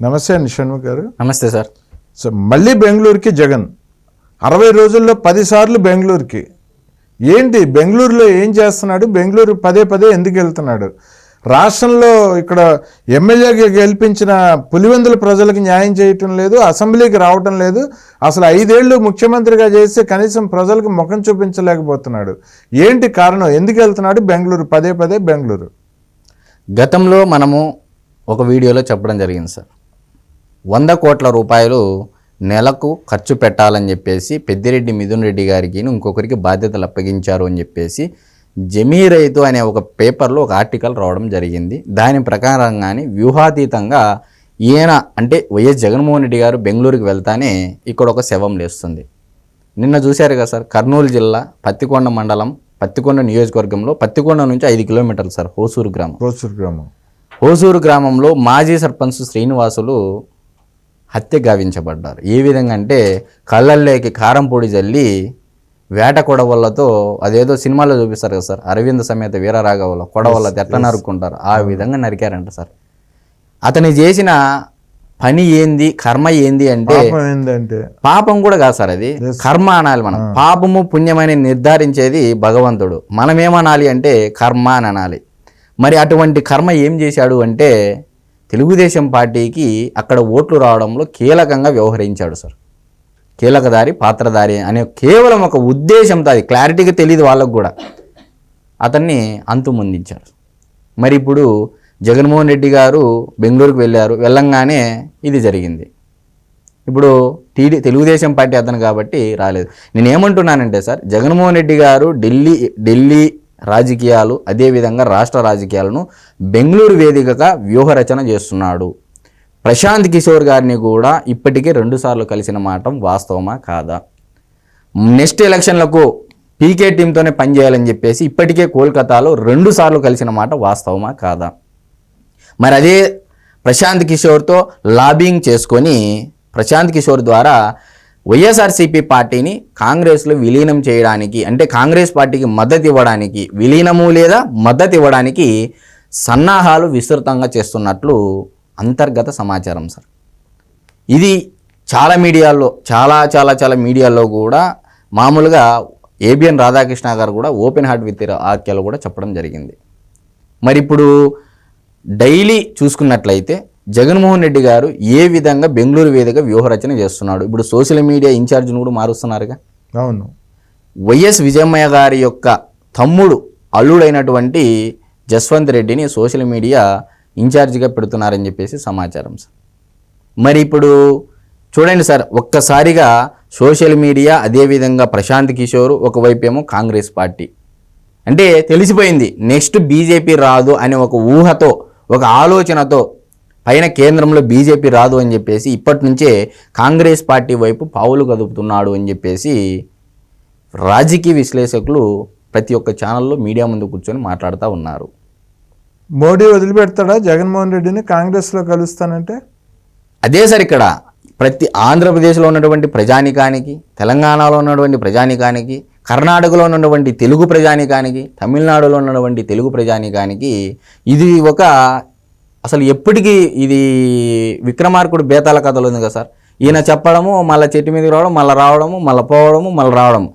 నమస్తే అండి షణ్ముఖ్ గారు. నమస్తే సార్. సో మళ్ళీ బెంగళూరుకి జగన్ 60 రోజుల్లో 10 సార్లు బెంగళూరుకి. ఏంటి బెంగళూరులో ఏం చేస్తున్నాడు? బెంగళూరు పదే పదే ఎందుకు వెళ్తున్నాడు? రాష్ట్రంలో ఇక్కడ ఎమ్మెల్యేగా గెలిపించిన పులివెందుల ప్రజలకు న్యాయం చేయటం లేదు, అసెంబ్లీకి రావటం లేదు. అసలు 5 ఏళ్ళు ముఖ్యమంత్రిగా చేస్తే కనీసం ప్రజలకు ముఖం చూపించలేకపోతున్నాడు. ఏంటి కారణం? ఎందుకు వెళ్తున్నాడు బెంగళూరు పదే పదే బెంగళూరు? గతంలో మనము ఒక వీడియోలో చెప్పడం జరిగింది సార్. 100 కోట్ల రూపాయలు నెలకు ఖర్చు పెట్టాలని చెప్పేసి పెద్దిరెడ్డి మిథున్ రెడ్డి గారికి ఇంకొకరికి బాధ్యతలు అప్పగించారు అని చెప్పేసి జమీ రైతు అనే ఒక పేపర్లో ఒక ఆర్టికల్ రావడం జరిగింది. దాని ప్రకారంగానే వ్యూహాతీతంగా ఈయన అంటే వైఎస్ జగన్మోహన్ రెడ్డి గారు బెంగళూరుకి వెళ్తానే ఇక్కడ ఒక శవం లేస్తుంది. నిన్న చూశారు కదా సార్, కర్నూలు జిల్లా పత్తికొండ మండలం పత్తికొండ నియోజకవర్గంలో పత్తికొండ నుంచి 5 కిలోమీటర్లు సార్ హోసూరు గ్రామం. హోసూరు గ్రామంలో మాజీ సర్పంచ్ శ్రీనివాసులు హత్య గావించబడ్డారు. ఏ విధంగా అంటే కళ్ళల్లోకి కారం పొడి జల్లి వేట కొడవళ్ళతో, అదేదో సినిమాలో చూపిస్తారు కదా సార్, అరవింద్ సమేత వీరరాఘవలో కొడవళ్ళతో ఎట్లా నరుక్కుంటారు ఆ విధంగా నరికారంట సార్. అతను చేసిన పని ఏంది, కర్మ ఏంది అంటే పాపం కూడా కాదు సార్, అది కర్మ అనాలి. మనం పాపము పుణ్యమని నిర్ధారించేది భగవంతుడు, మనం ఏమనాలి అంటే కర్మ అని అనాలి. మరి అటువంటి కర్మ ఏం చేశాడు అంటే తెలుగుదేశం పార్టీకి అక్కడ ఓట్లు రావడంలో కీలకంగా వ్యవహరించాడు సార్. కీలకదారి పాత్రధారి అనే కేవలం ఒక ఉద్దేశంతో, అది క్లారిటీగా తెలియదు వాళ్ళకు కూడా, అతన్ని అంతుమొందించారు. మరి ఇప్పుడు జగన్మోహన్ రెడ్డి గారు బెంగళూరుకు వెళ్ళారు, వెళ్ళంగానే ఇది జరిగింది. ఇప్పుడు తెలుగుదేశం పార్టీ అతను కాబట్టి రాలేదు. నేనేమంటున్నానంటే సార్, జగన్మోహన్ రెడ్డి గారు ఢిల్లీ రాజకీయాలు అదేవిధంగా రాష్ట్ర రాజకీయాలను బెంగళూరు వేదికగా వ్యూహరచన చేస్తున్నాడు. ప్రశాంత్ కిషోర్ గారిని కూడా ఇప్పటికే 2 సార్లు కలిసిన మాట వాస్తవమా కాదా? నెక్స్ట్ ఎలక్షన్లకు పీకే టీంతోనే పనిచేయాలని చెప్పేసి ఇప్పటికే కోల్కతాలో 2 సార్లు కలిసిన మాట వాస్తవమా కాదా? మరి అదే ప్రశాంత్ కిషోర్తో లాబింగ్ చేసుకొని ప్రశాంత్ కిషోర్ ద్వారా వైఎస్ఆర్సీపీ పార్టీని కాంగ్రెస్లో విలీనం చేయడానికి, అంటే కాంగ్రెస్ పార్టీకి మద్దతు ఇవ్వడానికి, విలీనము లేదా మద్దతు ఇవ్వడానికి సన్నాహాలు విస్తృతంగా చేస్తున్నట్లు అంతర్గత సమాచారం సార్. ఇది చాలా మీడియాల్లో చాలా మీడియాల్లో కూడా మామూలుగా ఏబిఎన్ రాధాకృష్ణ గారు కూడా ఓపెన్ హార్ట్ విత్ ఆఖ్యలు కూడా చెప్పడం జరిగింది. మరి ఇప్పుడు డైలీ చూసుకున్నట్లయితే జగన్మోహన్ రెడ్డి గారు ఏ విధంగా బెంగళూరు వేదిక వ్యూహరచన చేస్తున్నాడు. ఇప్పుడు సోషల్ మీడియా ఇన్ఛార్జ్ను కూడా మారుస్తున్నారుగా. అవును, వైఎస్ విజయమ్మయ్య గారి యొక్క తమ్ముడు అల్లుడైనటువంటి జస్వంత్ రెడ్డిని సోషల్ మీడియా ఇన్ఛార్జిగా పెడుతున్నారని చెప్పేసి సమాచారం సార్. మరి ఇప్పుడు చూడండి సార్, ఒక్కసారిగా సోషల్ మీడియా అదేవిధంగా ప్రశాంత్ కిషోర్ ఒకవైపు ఏమో కాంగ్రెస్ పార్టీ, అంటే తెలిసిపోయింది నెక్స్ట్ బీజేపీ రాదు అనే ఒక ఊహతో, ఒక ఆలోచనతో పైన కేంద్రంలో బీజేపీ రాదు అని చెప్పేసి ఇప్పటి నుంచే కాంగ్రెస్ పార్టీ వైపు పావులు కదుపుతున్నాడు అని చెప్పేసి రాజకీయ విశ్లేషకులు ప్రతి ఒక్క ఛానల్లో మీడియా ముందు కూర్చొని మాట్లాడుతూ ఉన్నారు. మోడీ వదిలిపెడతాడా జగన్మోహన్ రెడ్డిని కాంగ్రెస్లో కలుస్తానంటే? అదే సార్, ఇక్కడ ప్రతి ఆంధ్రప్రదేశ్లో ఉన్నటువంటి ప్రజానికానికి, తెలంగాణలో ఉన్నటువంటి ప్రజానికానికి, కర్ణాటకలో ఉన్నటువంటి తెలుగు ప్రజానికానికి, తమిళనాడులో ఉన్నటువంటి తెలుగు ప్రజానికానికి ఇది ఒక అసలు ఎప్పటికీ ఇది విక్రమార్కుడు బేతాల కథలు ఉంది కదా సార్. ఈయన చెప్పడము, మళ్ళీ చెట్టు మీదకి రావడం, మళ్ళీ రావడము, మళ్ళీ పోవడము, మళ్ళీ రావడము.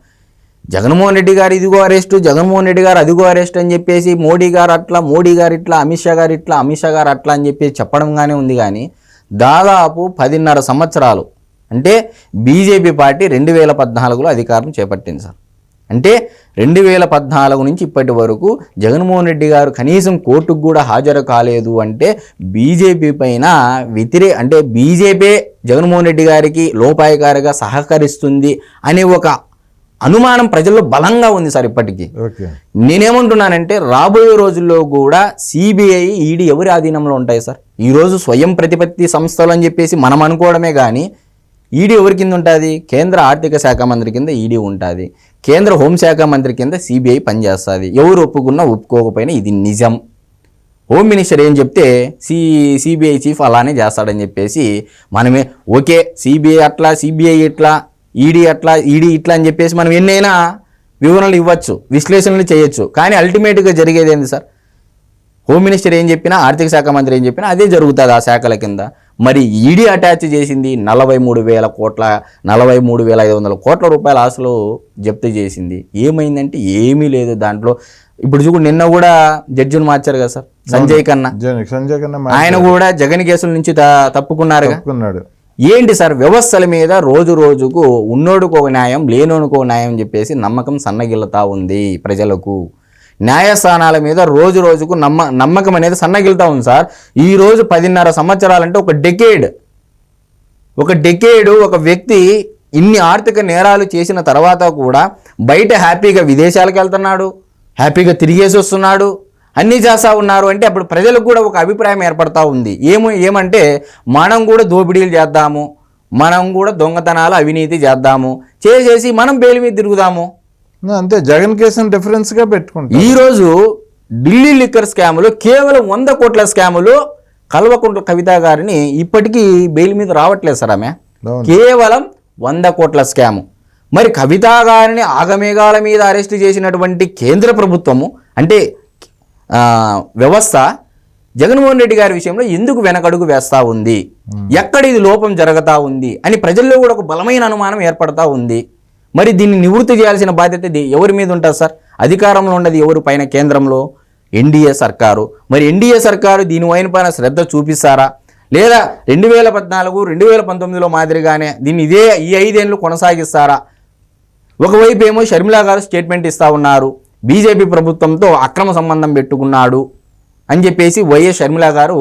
జగన్మోహన్ రెడ్డి గారు ఇదిగో అరెస్టు, జగన్మోహన్ రెడ్డి గారు అదిగో అరెస్ట్ అని చెప్పేసి మోడీ గారు అట్లా, మోడీ గారు ఇట్లా, అమిత్ షా గారు ఇట్లా, అమిత్ షా గారు అట్లా అని చెప్పేసి చెప్పడంగానే ఉంది. కానీ దాదాపు 10.5 సంవత్సరాలు అంటే బీజేపీ పార్టీ 2014లో అధికారం చేపట్టింది సార్. అంటే 2014 నుంచి ఇప్పటి వరకు జగన్మోహన్ రెడ్డి గారు కనీసం కోర్టుకు కూడా హాజరు కాలేదు. అంటే బీజేపీ పైన అంటే బీజేపీ జగన్మోహన్ రెడ్డి గారికి లోపాయకారిగా సహకరిస్తుంది అనే ఒక అనుమానం ప్రజల్లో బలంగా ఉంది సార్ ఇప్పటికీ. నేనేమంటున్నానంటే రాబోయే రోజుల్లో కూడా సిబిఐ, ఈడీ ఎవరి ఆధీనంలో ఉంటాయి సార్? ఈరోజు స్వయం ప్రతిపత్తి సంస్థలు అని చెప్పేసి మనం అనుకోవడమే కానీ ఈడీ ఎవరి కింద ఉంటుంది? కేంద్ర ఆర్థిక శాఖ మంత్రి కింద ఈడీ ఉంటుంది, కేంద్ర హోంశాఖ మంత్రి కింద సిబిఐ పనిచేస్తుంది. ఎవరు ఒప్పుకున్నా ఒప్పుకోకపోయినా ఇది నిజం. హోమ్ మినిస్టర్ ఏం చెప్తే సిబిఐ చీఫ్ అలానే చేస్తాడని చెప్పేసి మనమే ఓకే సిబిఐ అట్లా, సిబిఐ ఇట్లా, ఈడీ అట్లా, ఈడీ ఇట్లా అని చెప్పేసి మనం ఎన్నైనా వివరణలు ఇవ్వచ్చు, విశ్లేషణలు చేయొచ్చు. కానీ అల్టిమేట్గా జరిగేది ఏంది సార్? హోమ్ మినిస్టర్ ఏం చెప్పినా, ఆర్థిక శాఖ మంత్రి ఏం చెప్పినా అదే జరుగుతుంది ఆ శాఖల కింద. మరి ఈడీ అటాచ్ చేసింది 43,500 కోట్ల రూపాయల ఆస్తులు జప్తు చేసింది. ఏమైందంటే ఏమీ లేదు దాంట్లో. ఇప్పుడు చూడు, నిన్న కూడా జడ్జిని మార్చారు కదా సార్, సంజయ్ ఖన్నా. ఆయన కూడా జగన్ కేసుల నుంచి తప్పుకున్నారుగా. ఏంటి సార్, వ్యవస్థల మీద రోజు రోజుకు ఉన్నోడుకో న్యాయం లేనోడుకో న్యాయం అని చెప్పేసి నమ్మకం సన్నగిల్లుతా ఉంది ప్రజలకు. న్యాయస్థానాల మీద రోజు రోజుకు నమ్మకం అనేది సన్నగిలుతా ఉంది సార్. ఈరోజు 10.5 సంవత్సరాలంటే ఒక డెకేడ్ ఒక వ్యక్తి ఇన్ని ఆర్థిక నేరాలు చేసిన తర్వాత కూడా బయట హ్యాపీగా విదేశాలకు వెళ్తున్నాడు, హ్యాపీగా తిరిగేసి వస్తున్నాడు, అన్నీ చేస్తూ ఉన్నారు అంటే అప్పుడు ప్రజలకు కూడా ఒక అభిప్రాయం ఏర్పడతా ఉంది. ఏమంటే మనం కూడా దోపిడీలు చేద్దాము, మనం కూడా దొంగతనాలు అవినీతి చేద్దాము, చేసి మనం బెయిల్ మీద తిరుగుదాము. అంతే, జగన్ కేసును డిఫరెన్స్గా పెట్టుకుంటాం. ఈరోజు ఢిల్లీ లిక్కర్ స్కాములు కేవలం 100 కోట్ల స్కాములు కల్వకుంట్ల కవిత గారిని ఇప్పటికీ బెయిల్ మీద రావట్లేదు సార్. ఆమె కేవలం 100 కోట్ల స్కాము. మరి కవిత గారిని ఆగమేఘాల మీద అరెస్ట్ చేసినటువంటి కేంద్ర ప్రభుత్వము అంటే వ్యవస్థ జగన్మోహన్ రెడ్డి గారి విషయంలో ఎందుకు వెనకడుగు వేస్తూ ఉంది, ఎక్కడ ఇది లోపం జరుగుతూ ఉంది అని ప్రజల్లో కూడా ఒక బలమైన అనుమానం ఏర్పడతా ఉంది. మరి దీన్ని నివృత్తి చేయాల్సిన బాధ్యత ఎవరి మీద ఉంటుంది సార్? అధికారంలో ఉన్నది ఎవరు పైన? కేంద్రంలో ఎన్డీఏ సర్కారు. మరి ఎన్డీఏ సర్కారు దీనిపైన శ్రద్ధ చూపిస్తారా, లేదా 2014, 2019లో మాదిరిగానే దీన్ని ఈ 5 ఏళ్ళు కొనసాగిస్తారా? ఒకవైపు ఏమో షర్మిలా గారు స్టేట్మెంట్ ఇస్తూ ఉన్నారు, బీజేపీ ప్రభుత్వంతో అక్రమ సంబంధం పెట్టుకున్నాడు అని చెప్పేసి వైఎస్ షర్మిలా గారు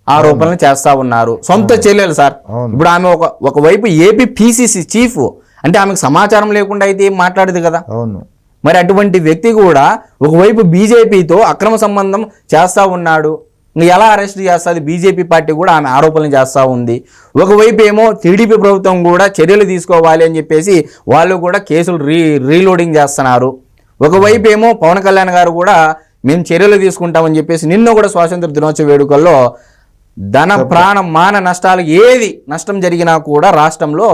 ఆరోపణలు చేస్తూ ఉన్నారు. సొంత చెల్లెలు సార్. ఇప్పుడు ఆమె ఒకవైపు ఏపీ పీసీసీ చీఫ్ అంటే ఆమెకు సమాచారం లేకుండా అయితే ఏం మాట్లాడదు కదా. మరి అటువంటి వ్యక్తి కూడా ఒకవైపు బీజేపీతో అక్రమ సంబంధం చేస్తూ ఉన్నాడు, ఎలా అరెస్ట్ చేస్తుంది బీజేపీ పార్టీ కూడా ఆమె ఆరోపణలు చేస్తూ ఉంది. ఒకవైపు ఏమో టీడీపీ ప్రభుత్వం కూడా చర్యలు తీసుకోవాలి అని చెప్పేసి వాళ్ళు కూడా కేసులు రీలోడింగ్ చేస్తున్నారు. ఒకవైపు ఏమో పవన్ కళ్యాణ్ గారు కూడా మేము చర్యలు తీసుకుంటామని చెప్పేసి నిన్న కూడా స్వాతంత్ర దినోత్సవ వేడుకల్లో ధన ప్రాణ మాన నష్టాలు ఏది నష్టం జరిగినా కూడా రాష్ట్రంలో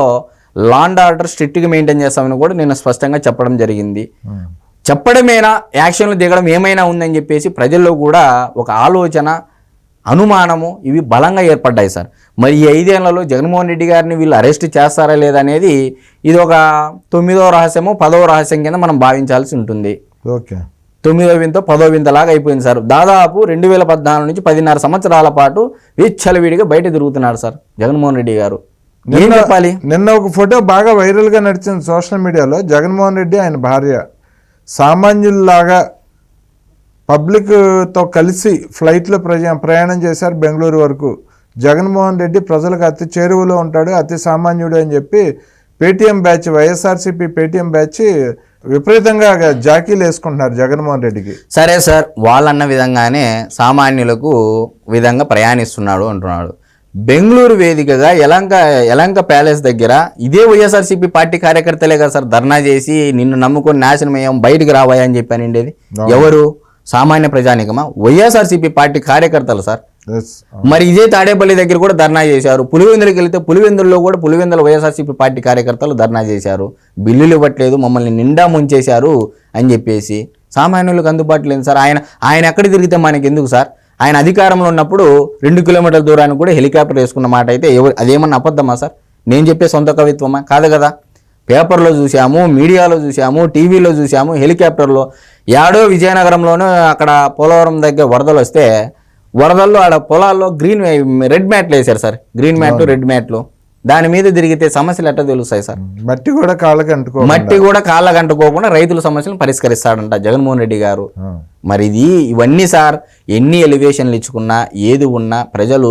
లాండ్ ఆర్డర్ స్ట్రిక్ట్గా మెయింటైన్ చేస్తామని కూడా నిన్న స్పష్టంగా చెప్పడం జరిగింది. చెప్పడమేనా, యాక్షన్లు దిగడం ఏమైనా ఉందని చెప్పేసి ప్రజల్లో కూడా ఒక ఆలోచన, అనుమానము ఇవి బలంగా ఏర్పడ్డాయి సార్. మరి ఈ 5 ఏళ్లలో జగన్మోహన్ రెడ్డి గారిని వీళ్ళు అరెస్ట్ చేస్తారా లేదా అనేది ఇది ఒక 9వ రహస్యమో 10వ రహస్యం కింద మనం భావించాల్సి ఉంటుంది. 9వ వింతో 10వ వింత లాగా అయిపోయింది సార్. దాదాపు 2014 నుంచి 10.5 సంవత్సరాల పాటు విచ్చలవిడిగా బయట తిరుగుతున్నాడు సార్ జగన్మోహన్ రెడ్డి గారు. ఏం చెప్పాలి? నిన్న ఒక ఫోటో బాగా వైరల్గా నడిచింది సోషల్ మీడియాలో. జగన్మోహన్ రెడ్డి ఆయన భార్య సామాన్యుల్లాగా పబ్లిక్తో కలిసి ఫ్లైట్లో ప్రయాణం చేశారు బెంగళూరు వరకు. జగన్మోహన్ రెడ్డి ప్రజలకు అతి చేరువలో ఉంటాడు, అతి సామాన్యుడు అని చెప్పి Paytm batch, YSRCP Paytm batch విపరీతంగా జాకీలు వేసుకుంటున్నారు జగన్మోహన్ రెడ్డికి. సరే సార్, వాళ్ళన్న విధంగానే సామాన్యులకు విధంగా ప్రయాణిస్తున్నాడు అంటున్నాడు. బెంగళూరు వేదికగా యలంక ప్యాలెస్ దగ్గర ఇదే వైఎస్ఆర్సీపీ పార్టీ కార్యకర్తలే కదా సార్ ధర్నా చేసి నిన్ను నమ్ముకొని నాశనమయ్యాం బయటికి రావాయా అని చెప్పానండి. ఎవరు? సామాన్య ప్రజానికమా? వైఎస్ఆర్సీపీ పార్టీ కార్యకర్తలు సార్. మరి ఇదే తాడేపల్లి దగ్గర కూడా ధర్నా చేశారు. పులివెందులకు వెళితే పులివెందుల్లో కూడా పులివెందుల వైఎస్ఆర్సీపీ పార్టీ కార్యకర్తలు ధర్నా చేశారు. బిల్లులు ఇవ్వట్లేదు, మమ్మల్ని నిండా ముంచేశారు అని చెప్పేసి. సామాన్యులకు అందుబాటులో లేదు సార్. ఆయన ఎక్కడ తిరిగితే మనకి ఎందుకు సార్? ఆయన అధికారంలో ఉన్నప్పుడు 2 కిలోమీటర్ల దూరానికి కూడా హెలికాప్టర్ వేసుకున్న మాట అయితే అదేమన్నా అబద్ధమా సార్? నేను చెప్పే సొంత కవిత్వమా? కాదు కదా. పేపర్లో చూసాము, మీడియాలో చూసాము, టీవీలో చూసాము. హెలికాప్టర్లో యాడో విజయనగరంలోనూ అక్కడ పోలవరం దగ్గర వరదలు వస్తే వరదల్లో ఆడ పొలాల్లో రెడ్ మ్యాట్లు వేశారు సార్. గ్రీన్ మ్యాట్లు, రెడ్ మ్యాట్లు. దాని మీద తిరిగితే సమస్యలు ఎట్లా తెలుస్తాయి సార్? మట్టి కూడా కాళ్ళకు అంటుకోకుండా రైతుల సమస్యలను పరిష్కరిస్తాడంట జగన్మోహన్ రెడ్డి గారు. మరి ఇవన్నీ సార్ ఎన్ని ఎలివేషన్లు ఇచ్చుకున్నా ఏది ఉన్నా ప్రజలు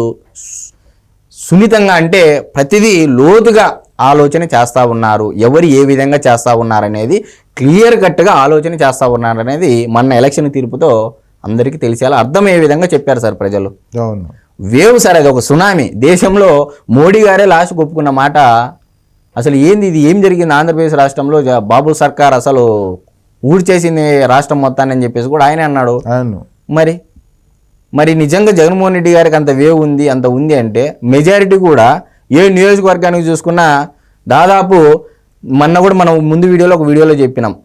సున్నితంగా అంటే ప్రతిదీ లోతుగా ఆలోచన చేస్తూ ఉన్నారు. ఎవరు ఏ విధంగా చేస్తూ ఉన్నారనేది క్లియర్ కట్గా ఆలోచన చేస్తూ ఉన్నారనేది మొన్న ఎలక్షన్ తీర్పుతో అందరికీ తెలిసేలా అర్థమయ్యే విధంగా చెప్పారు సార్ ప్రజలు. వేవ్ సార్, అది ఒక సునామీ. దేశంలో మోడీ గారే లాస్ట్ ఒప్పుకున్న మాట. అసలు ఏంది ఇది? ఏం జరిగింది ఆంధ్రప్రదేశ్ రాష్ట్రంలో? బాబు సర్కార్ అసలు ఊడ్చేసింది రాష్ట్రం మొత్తాన్ని అని చెప్పేసి కూడా ఆయన అన్నాడు. మరి నిజంగా జగన్మోహన్ రెడ్డి గారికి అంత వేవ్ ఉంది, అంత ఉంది అంటే మెజారిటీ కూడా ఏ నియోజకవర్గానికి చూసుకున్నా దాదాపు మొన్న కూడా మనం ముందు ఒక వీడియోలో చెప్పినాం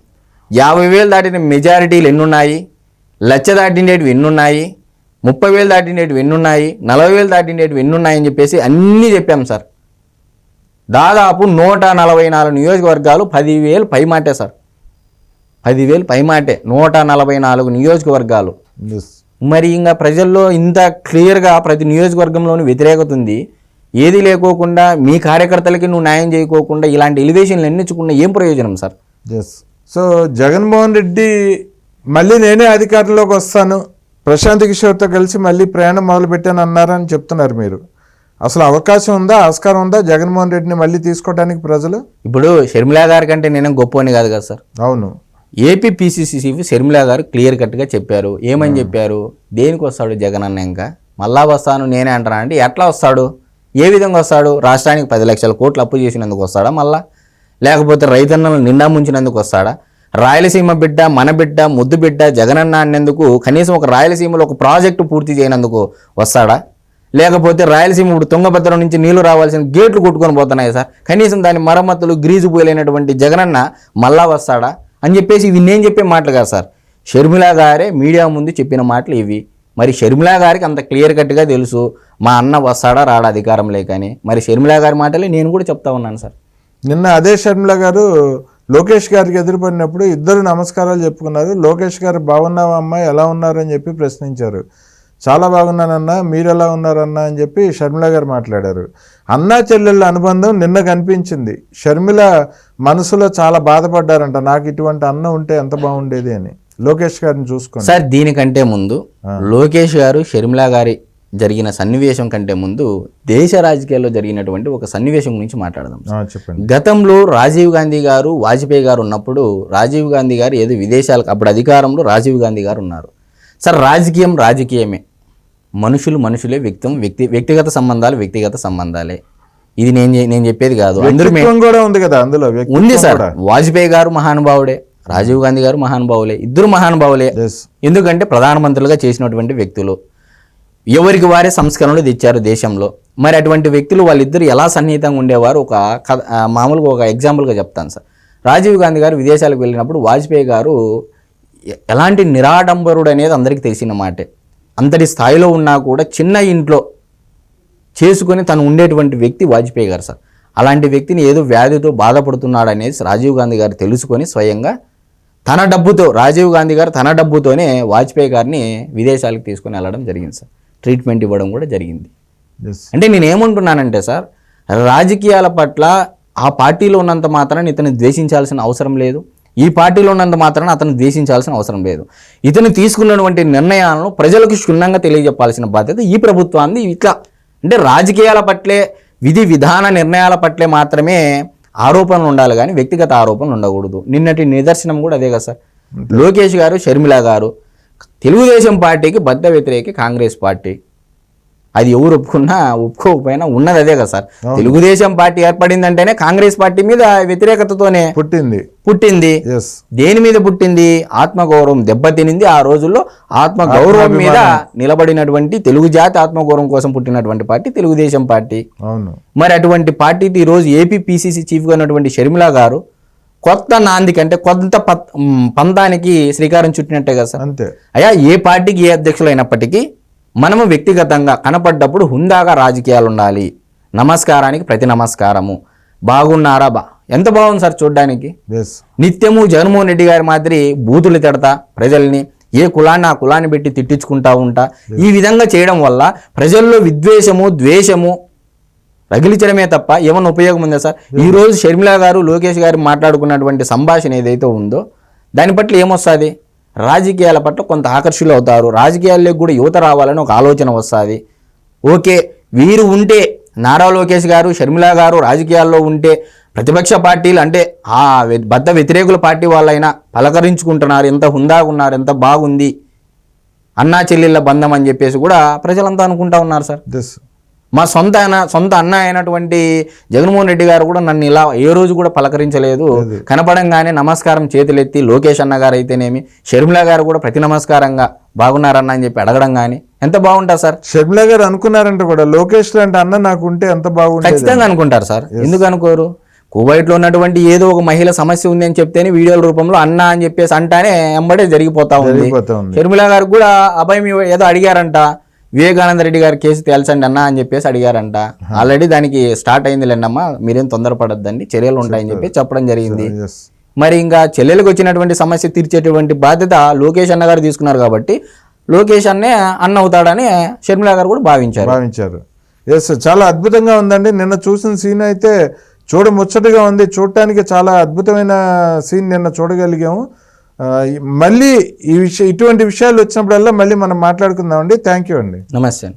50,000 దాటిన మెజారిటీలు ఎన్నున్నాయి, 1,00,000 దాటినవి ఎన్నున్నాయి, 30,000 దాటినేటివి ఎన్ని ఉన్నాయి, 40,000 దాటినేటివి ఎన్ని ఉన్నాయని చెప్పేసి అన్నీ చెప్పాం సార్. దాదాపు 144 నియోజకవర్గాలు 10,000 పైమాటే సార్. 10,000 పైమాటే 144 నియోజకవర్గాలు. Yes. మరి ఇంకా ప్రజల్లో ఇంత క్లియర్గా ప్రతి నియోజకవర్గంలోనూ వ్యతిరేకత ఉంది. ఏది లేకోకుండా మీ కార్యకర్తలకి నువ్వు న్యాయం చేయకోకుండా ఇలాంటి ఎలివేషన్లు ఎన్నించుకున్న ఏం ప్రయోజనం sir? Yes. So Jaganmohan Reddy మళ్ళీ నేనే అధికారంలోకి వస్తాను, ప్రశాంత్ కిషోర్తో కలిసి మళ్ళీ ప్రయాణం మొదలుపెట్టాను అన్నారని చెప్తున్నారు మీరు. అసలు అవకాశం ఉందా, ఆస్కారం ఉందా జగన్మోహన్ రెడ్డిని మళ్ళీ తీసుకోవడానికి ప్రజలు? ఇప్పుడు షర్మిలా గారి కంటే నేనే గొప్పని కాదు కదా సార్. అవును. ఏపీ పిసిసి చీఫ్ షర్మిలా గారు క్లియర్ కట్గా చెప్పారు. ఏమని చెప్పారు? దేనికి వస్తాడు జగన్ అన్న, ఇంకా మళ్ళా వస్తాను నేనే అంటారా అంటే ఎట్లా వస్తాడు, ఏ విధంగా వస్తాడు? రాష్ట్రానికి 10 లక్షల కోట్లు అప్పు చేసినందుకు వస్తాడా మళ్ళా? లేకపోతే రైతన్నలను నిండా ముంచినందుకు వస్తాడా? రాయలసీమ బిడ్డ, మన బిడ్డ, ముద్దు బిడ్డ జగనన్న అన్నందుకు కనీసం ఒక రాయలసీమలో ఒక ప్రాజెక్టు పూర్తి చేయనందుకు వస్తాడా? లేకపోతే రాయలసీమ ఇప్పుడు తుంగభద్ర నుంచి నీళ్లు రావాల్సిన గేట్లు కొట్టుకొని పోతున్నాయి సార్, కనీసం దాని మరమ్మతులు గ్రీజు పోయలేనటువంటి జగనన్న మళ్ళా వస్తాడా అని చెప్పేసి ఇవి నేను చెప్పే మాటలు కాదు సార్. షర్మిలా గారే మీడియా ముందు చెప్పిన మాటలు ఇవి. మరి షర్మిలా గారికి అంత క్లియర్ కట్గా తెలుసు మా అన్న వస్తాడా రాడా అధికారం లేకని. మరి షర్మిలా గారి మాటలే నేను కూడా చెప్తా ఉన్నాను సార్. నిన్న అదే షర్మిల గారు లోకేష్ గారికి ఎదురుపడినప్పుడు ఇద్దరు నమస్కారాలు చెప్పుకున్నారు. లోకేష్ గారు బాగున్నావా అమ్మాయి, ఎలా ఉన్నారని చెప్పి ప్రశ్నించారు. చాలా బాగున్నానన్నా, మీరు ఎలా ఉన్నారన్నా అని చెప్పి షర్మిల గారు మాట్లాడారు. అన్నా చెల్లెళ్ళ అనుబంధం నిన్న కనిపించింది. షర్మిల మనసులో చాలా బాధపడ్డారంట, నాకు ఇటువంటి అన్న ఉంటే ఎంత బాగుండేది అని. లోకేష్ గారిని చూసుకోండి సార్. దీనికంటే ముందు లోకేష్ గారు షర్మిల గారి జరిగిన సన్నివేశం కంటే ముందు దేశ రాజకీయాల్లో జరిగినటువంటి ఒక సన్నివేశం గురించి మాట్లాడదాం. చెప్పండి. గతంలో రాజీవ్ గాంధీ గారు, వాజ్పేయి గారు ఉన్నప్పుడు రాజీవ్ గాంధీ గారు ఏదో విదేశాలకు, అప్పుడు అధికారంలో రాజీవ్ గాంధీ గారు ఉన్నారు సార్. రాజకీయం రాజకీయమే, మనుషులు మనుషులే, వ్యక్తిగత సంబంధాలు వ్యక్తిగత సంబంధాలే. ఇది నేను చెప్పేది కాదు. కూడా ఉంది కదా అందులో, ఉంది సార్. వాజ్పేయి గారు మహానుభావుడే, రాజీవ్ గాంధీ గారు మహానుభావులే, ఇద్దరు మహానుభావులే. ఎందుకంటే ప్రధానమంత్రులుగా చేసినటువంటి వ్యక్తులు, ఎవరికి వారే సంస్కరణలు తెచ్చారు దేశంలో. మరి అటువంటి వ్యక్తులు వాళ్ళిద్దరు ఎలా సన్నిహితంగా ఉండేవారు, ఒక మామూలుగా ఒక ఎగ్జాంపుల్గా చెప్తాను సార్. రాజీవ్ గాంధీ గారు విదేశాలకు వెళ్ళినప్పుడు వాజ్పేయి గారు ఎలాంటి నిరాడంబరుడు అనేది అందరికీ తెలిసిన మాటే. అంతటి స్థాయిలో ఉన్నా కూడా చిన్న ఇంట్లో చేసుకొని తను ఉండేటువంటి వ్యక్తి వాజ్పేయి గారు సార్. అలాంటి వ్యక్తిని ఏదో వ్యాధితో బాధపడుతున్నాడు అనేది రాజీవ్ గాంధీ గారు తెలుసుకొని స్వయంగా తన డబ్బుతో, రాజీవ్ గాంధీ గారు తన డబ్బుతోనే వాజ్పేయి గారిని విదేశాలకు తీసుకొని వెళ్ళడం జరిగింది సార్. ట్రీట్మెంట్ ఇవ్వడం కూడా జరిగింది. అంటే నేను ఏమంటున్నానంటే సార్, రాజకీయాల పట్ల ఆ పార్టీలో ఉన్నంత మాత్రాన్ని ఇతను ద్వేషించాల్సిన అవసరం లేదు, ఈ పార్టీలో ఉన్నంత మాత్రాన అతను ద్వేషించాల్సిన అవసరం లేదు. ఇతను తీసుకున్నటువంటి నిర్ణయాలను ప్రజలకు క్షుణ్ణంగా తెలియజెప్పాల్సిన బాధ్యత ఈ ప్రభుత్వాన్ని. ఇట్లా అంటే రాజకీయాల పట్లే, విధి విధాన నిర్ణయాల పట్లే మాత్రమే ఆరోపణలు ఉండాలి కానీ వ్యక్తిగత ఆరోపణలు ఉండకూడదు. నిన్నటి నిదర్శనం కూడా అదే కదా సార్. లోకేష్ గారు, షర్మిల గారు తెలుగుదేశం పార్టీకి బద్ద వ్యతిరేకి కాంగ్రెస్ పార్టీ. అది ఎవరు ఒప్పుకున్నా ఒప్పుకోకపోయినా ఉన్నది అదే కదా సార్. తెలుగుదేశం పార్టీ ఏర్పడిందంటేనే కాంగ్రెస్ పార్టీ మీద వ్యతిరేకతతోనే పుట్టింది. దేని మీద పుట్టింది? ఆత్మగౌరవం దెబ్బతినింది. ఆ రోజుల్లో ఆత్మగౌరవం మీద నిలబడినటువంటి తెలుగు జాతి ఆత్మగౌరవం కోసం పుట్టినటువంటి పార్టీ తెలుగుదేశం పార్టీ. మరి అటువంటి పార్టీకి ఈరోజు ఏపీ పిసిసి చీఫ్గా ఉన్నటువంటి షర్మిల గారు కొత్త నాందికి, అంటే కొంత పంతానికి శ్రీకారం చుట్టినట్టే కదా సార్. అయ్యా, ఏ పార్టీకి ఏ అధ్యక్షులు అయినప్పటికీ మనము వ్యక్తిగతంగా కనపడ్డప్పుడు హుందాగా రాజకీయాలు ఉండాలి. నమస్కారానికి ప్రతి నమస్కారము. బాగున్నారా? ఎంత బాగుంది సార్ చూడ్డానికి. నిత్యము జగన్మోహన్ రెడ్డి గారి మాదిరి బూతులు తిడతా ప్రజల్ని, ఏ కులాన్ని ఆ కులాన్ని పెట్టి తిట్టించుకుంటా ఉంటా. ఈ విధంగా చేయడం వల్ల ప్రజల్లో విద్వేషము, ద్వేషము రగిలించడమే తప్ప ఏమన్నా ఉపయోగం ఉందా సార్? ఈరోజు షర్మిల గారు, లోకేష్ గారు మాట్లాడుకున్నటువంటి సంభాషణ ఏదైతే ఉందో దాని పట్ల ఏమొస్తుంది? రాజకీయాల పట్ల కొంత ఆకర్షులు అవుతారు. రాజకీయాల్లోకి కూడా యువత రావాలని ఒక ఆలోచన వస్తుంది. ఓకే, వీరు ఉంటే, నారా లోకేష్ గారు, షర్మిల గారు రాజకీయాల్లో ఉంటే ప్రతిపక్ష పార్టీలు అంటే ఆ బద్ద వ్యతిరేకుల పార్టీ వాళ్ళైనా పలకరించుకుంటున్నారు, ఎంత హుందాగా ఉన్నారు, ఎంత బాగుంది, అన్నా చెల్లెళ్ళ బంధం అని చెప్పేసి కూడా ప్రజలంతా అనుకుంటా ఉన్నారు సార్. మా సొంత అన్న అయినటువంటి జగన్మోహన్ రెడ్డి గారు కూడా నన్ను ఇలా ఏ రోజు కూడా పలకరించలేదు. కనపడంగానే నమస్కారం చేతులెత్తి లోకేష్ అన్న గారు అయితేనేమి, షర్మిల గారు కూడా ప్రతి నమస్కారంగా బాగున్నారన్న అని చెప్పి అడగడం కానీ ఎంత బాగుంటుంది సార్. షర్మిల గారు అనుకున్నారంటే కూడా లోకేష్ లాంటి అన్న నాకు ఉంటే ఎంత బాగుంటుంది. ఖచ్చితంగా అనుకుంటారు సార్. ఎందుకు అనుకోరు? కువైట్లో ఉన్నటువంటి ఏదో ఒక మహిళ సమస్య ఉంది అని చెప్తేనే వీడియోల రూపంలో అన్న అని చెప్పేసి అంటానే ఎంబడే జరిగిపోతా ఉంది. జరిగిపోతా ఉంది. షర్మిల గారికి కూడా అభయం ఏదో అడిగారంట, వివేకానంద రెడ్డి గారి కేసు తేల్చండి అన్న అని చెప్పేసి అడిగారంట. ఆల్రెడీ దానికి స్టార్ట్ అయింది లేండమ్మా, మీరేం తొందరపడద్దండి, చర్యలు ఉంటాయని చెప్పి చెప్పడం జరిగింది. Yes. మరి ఇంకా చెల్లెలకు వచ్చినటువంటి సమస్య తీర్చేటువంటి బాధ్యత లోకేష్ అన్న గారు తీసుకున్నారు కాబట్టి లోకేష్ అన్నే అన్న అవుతాడని షర్మిల గారు కూడా భావించారు. ఎస్, చాలా అద్భుతంగా ఉందండి. నిన్న చూసిన సీన్ అయితే చూడముచ్చటగా ఉంది. చూడటానికి చాలా అద్భుతమైన సీన్ నిన్న చూడగలిగాము. మళ్ళీ ఇటువంటి విషయాలు వచ్చినప్పుడల్లా మళ్ళీ మనం మాట్లాడుకుందామండి. థ్యాంక్ యూ అండి. నమస్తే.